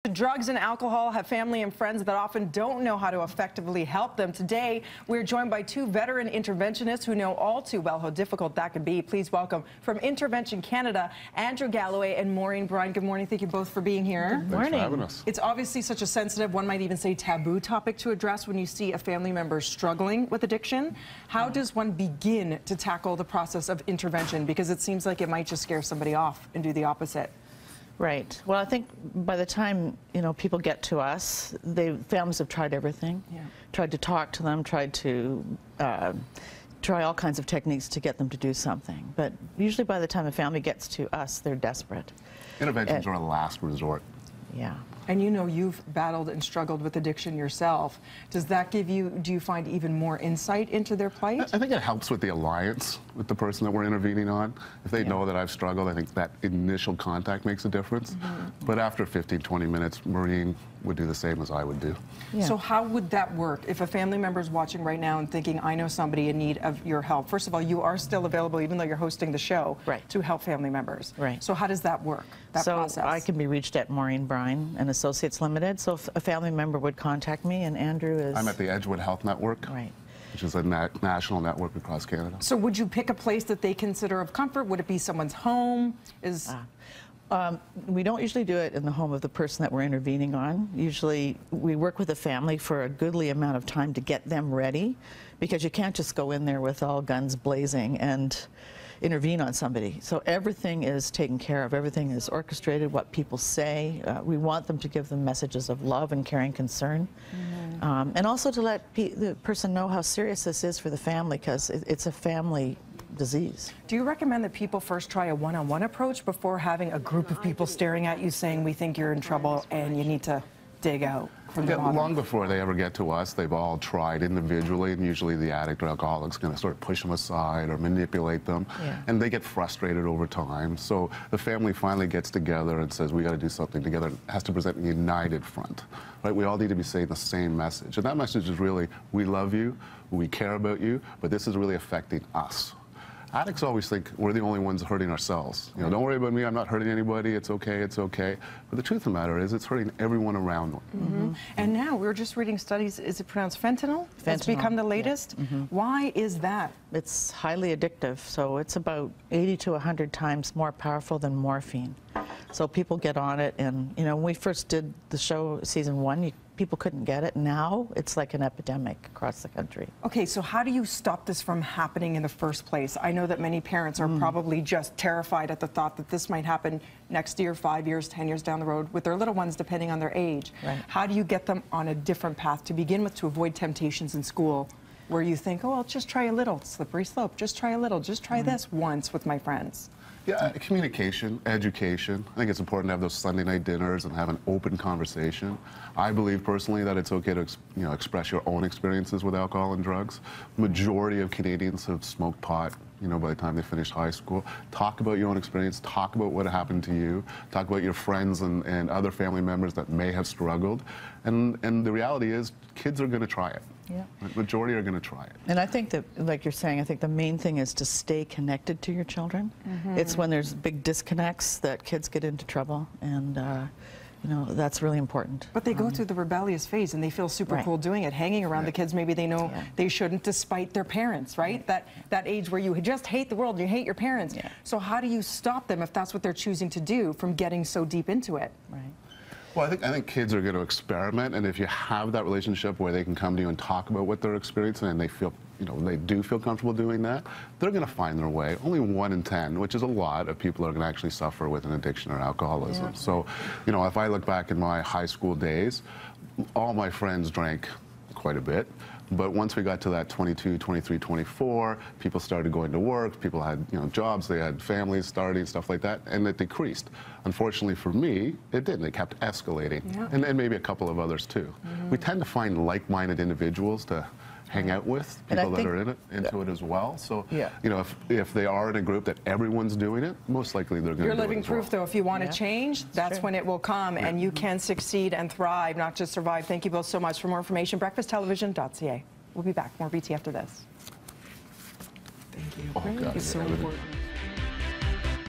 Drugs and alcohol have family and friends that often don't know how to effectively help them. Today, we're joined by two veteran interventionists who know all too well how difficult that can be. Please welcome from Intervention Canada, Andrew Galloway and Maureen Brine. Good morning. Thank you both for being here. Good morning. Thanks for having us. It's obviously such a sensitive, one might even say taboo topic to address when you see a family member struggling with addiction. How does one begin to tackle the process of intervention? Because it seems like it might just scare somebody off and do the opposite. Right. Well, I think by the time, people get to us, families have tried everything. Yeah. Tried to talk to them, tried to try all kinds of techniques to get them to do something. But usually by the time a family gets to us, they're desperate. Interventions are a last resort. Yeah. And you've battled and struggled with addiction yourself. Does that give you, do you find even more insight into their plight? I think it helps with the alliance with the person that we're intervening on. If they know that I've struggled, I think that initial contact makes a difference. Mm-hmm. But after 15, 20 minutes, Maureen would do the same as I would do. Yeah. So how would that work if a family member is watching right now and thinking, I know somebody in need of your help? First of all, you are still available, even though you're hosting the show, to help family members. Right. So how does that work, that process? I can be reached at Maureen Brine and Associates Limited. So if a family member would contact me, and Andrew is... I'm at the Edgewood Health Network. Right. Which is a national network across Canada. So would you pick a place that they consider of comfort? Would it be someone's home? We don't usually do it in the home of the person that we're intervening on. Usually we work with the family for a goodly amount of time to get them ready, because you can't just go in there with all guns blazing and intervene on somebody. So everything is taken care of. Everything is orchestrated, what people say. We want them to give them messages of love and caring concern. Mm-hmm. And also to let the person know how serious this is for the family, because it's a family disease. Do you recommend that people first try a one-on-one approach before having a group of people staring at you saying, we think you're in trouble and you need to dig out from the bottom? Long before they ever get to us, they've all tried individually, and usually the addict or alcoholic's going to sort of push them aside or manipulate them, and they get frustrated over time. So the family finally gets together and says, we got to do something together. It has to present a united front. Right? We all need to be saying the same message, and that message is really, we love you, we care about you, but this is really affecting us. Addicts always think we're the only ones hurting ourselves. Don't worry about me, I'm not hurting anybody, it's okay, it's okay. But the truth of the matter is it's hurting everyone around them. Mm-hmm. And now we're just reading studies, is it pronounced fentanyl? That's become the latest? Yeah. Mm-hmm. Why is that? It's highly addictive, so it's about 80 to 100 times more powerful than morphine. So people get on it, and when we first did the show, season 1, people couldn't get it. Now it's like an epidemic across the country. Okay, so how do you stop this from happening in the first place? I know that many parents are probably just terrified at the thought that this might happen next year, 5 years, 10 years down the road with their little ones, depending on their age. Right. How do you get them on a different path to begin with, to avoid temptations in school where you think, oh, I'll just try a little, slippery slope, just try a little, just try this once with my friends? Yeah, communication, education. I think it's important to have those Sunday night dinners and have an open conversation. I believe personally that it's okay to express your own experiences with alcohol and drugs. Majority of Canadians have smoked pot, by the time they finish high school. Talk about your own experience, talk about what happened to you, talk about your friends and other family members that may have struggled. And the reality is, kids are going to try it. Yeah. Majority are going to try it. And I think that, like you're saying, I think the main thing is to stay connected to your children. Mm-hmm. It's when there's big disconnects that kids get into trouble, and that's really important. But they go through the rebellious phase, and they feel super cool doing it, hanging around the kids. Maybe they know they shouldn't, despite their parents, right? That age where you just hate the world, you hate your parents. Yeah. So how do you stop them, if that's what they're choosing to do, from getting so deep into it? Right. Well, I think kids are going to experiment, and if you have that relationship where they can come to you and talk about what they're experiencing, and they feel, they do feel comfortable doing that, they're going to find their way. Only 1 in 10, which is a lot, of people are going to actually suffer with an addiction or alcoholism. Yeah. So, if I look back in my high school days, all my friends drank quite a bit. But once we got to that 22, 23, 24, people started going to work, people had jobs, they had families starting, stuff like that, and it decreased. Unfortunately for me, it didn't. It kept escalating, and maybe a couple of others too. We tend to find like-minded individuals to hang out with, people that are into it as well. So, if they are in a group that everyone's doing it, most likely they're going to do it. You're living proof, though. If you want to change, that's when it will come, and you can succeed and thrive, not just survive. Thank you both so much. For more information, breakfasttelevision.ca. We'll be back. More BT after this. Thank you. Oh, God, it's so important.